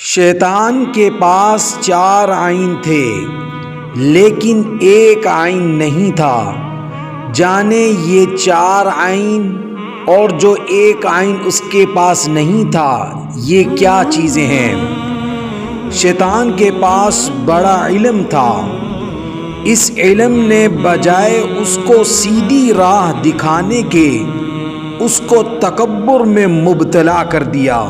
شیطان کے پاس 4 آئین تھے لیکن ایک آئین نہیں تھا۔ جانے یہ 4 آئین اور جو ایک آئین اس کے پاس نہیں تھا یہ کیا چیزیں ہیں؟ شیطان کے پاس بڑا علم تھا۔ اس علم نے بجائے اس کو سیدھی راہ دکھانے کے اس کو تکبر میں مبتلا کر دیا۔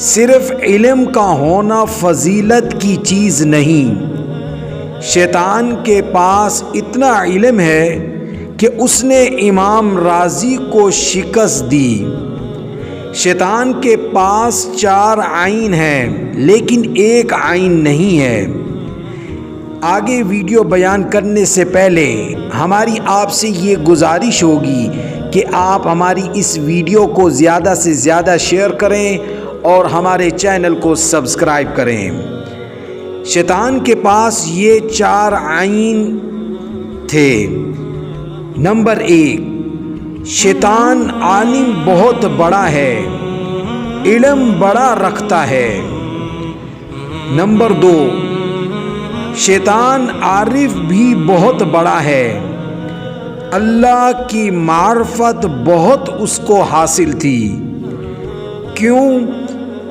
صرف علم کا ہونا فضیلت کی چیز نہیں، شیطان کے پاس اتنا علم ہے کہ اس نے امام رازی کو شکست دی۔ شیطان کے پاس 4 آئین ہیں لیکن ایک آئین نہیں ہے۔ آگے ویڈیو بیان کرنے سے پہلے ہماری آپ سے یہ گزارش ہوگی کہ آپ ہماری اس ویڈیو کو زیادہ سے زیادہ شیئر کریں اور ہمارے چینل کو سبسکرائب کریں۔ شیطان کے پاس یہ 4 آئین تھے۔ نمبر 1، شیطان عالم بہت بڑا ہے، علم بڑا رکھتا ہے۔ نمبر 2، شیطان عارف بھی بہت بڑا ہے، اللہ کی معرفت بہت اس کو حاصل تھی۔ کیوں؟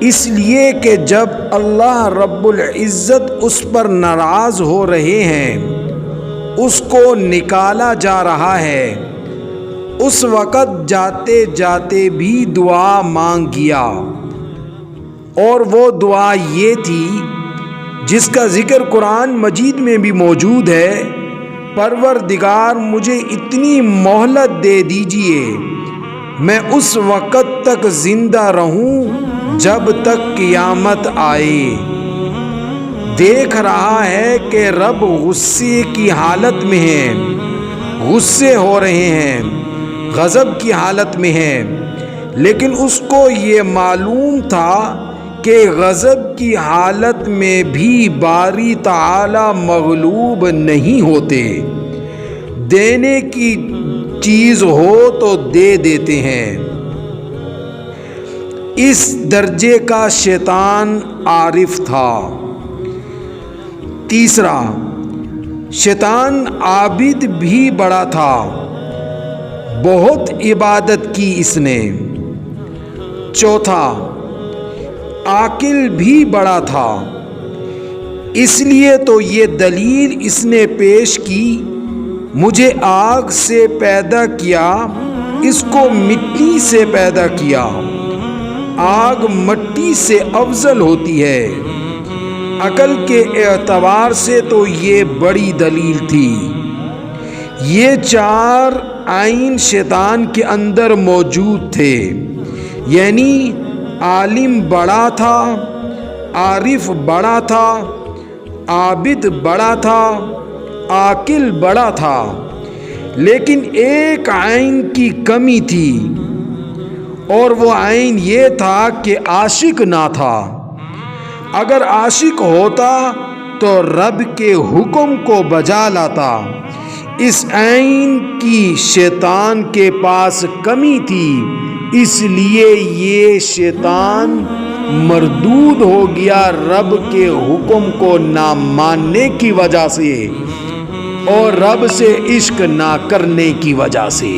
اس لیے کہ جب اللہ رب العزت اس پر ناراض ہو رہے ہیں، اس کو نکالا جا رہا ہے، اس وقت جاتے جاتے بھی دعا مانگ گیا، اور وہ دعا یہ تھی جس کا ذکر قرآن مجید میں بھی موجود ہے: پروردگار مجھے اتنی مہلت دے دیجئے میں اس وقت تک زندہ رہوں جب تک قیامت آئے۔ دیکھ رہا ہے کہ رب غصے کی حالت میں ہیں، غصے ہو رہے ہیں، غضب کی حالت میں ہیں، لیکن اس کو یہ معلوم تھا کہ غضب کی حالت میں بھی باری تعالی مغلوب نہیں ہوتے، دینے کی چیز ہو تو دے دیتے ہیں۔ اس درجے کا شیطان عارف تھا۔ تیسرا، شیطان عابد بھی بڑا تھا، بہت عبادت کی اس نے۔ چوتھا، عاقل بھی بڑا تھا، اس لیے تو یہ دلیل اس نے پیش کی: مجھے آگ سے پیدا کیا، اس کو مٹی سے پیدا کیا، آگ مٹی سے افضل ہوتی ہے۔ عقل کے اعتبار سے تو یہ بڑی دلیل تھی۔ یہ 4 آئین شیطان کے اندر موجود تھے، یعنی عالم بڑا تھا، عارف بڑا تھا، عابد بڑا تھا، عاقل بڑا تھا، لیکن ایک آئین کی کمی تھی، اور وہ آئین یہ تھا کہ عاشق نہ تھا۔ اگر عاشق ہوتا تو رب کے حکم کو بجا لاتا۔ اس آئین کی شیطان کے پاس کمی تھی، اس لیے یہ شیطان مردود ہو گیا رب کے حکم کو نہ ماننے کی وجہ سے اور رب سے عشق نہ کرنے کی وجہ سے۔